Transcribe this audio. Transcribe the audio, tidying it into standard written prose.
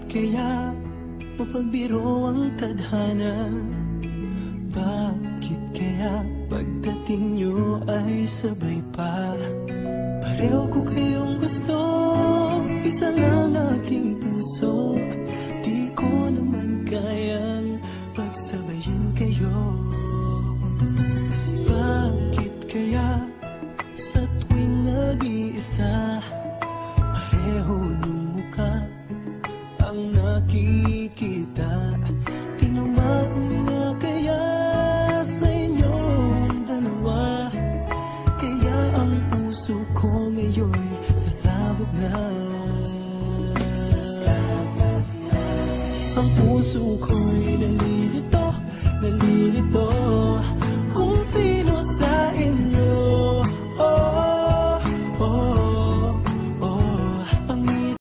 kaya mapagbiro ang tadhana? Bakit kaya pagdating nyo ay sabay pa? Pareho ko kayong gusto, isa lang aking puso. Di ko naman kayang pagsabayin kayo. Bakit kaya sa tuwing nag-iisa, pareho ng mukha ang nakikita? Tinamaan na kaya sa inyong dalawa, kaya ang puso ko ngayon sasabog na. Ang puso ko'y nalilito, nalilito.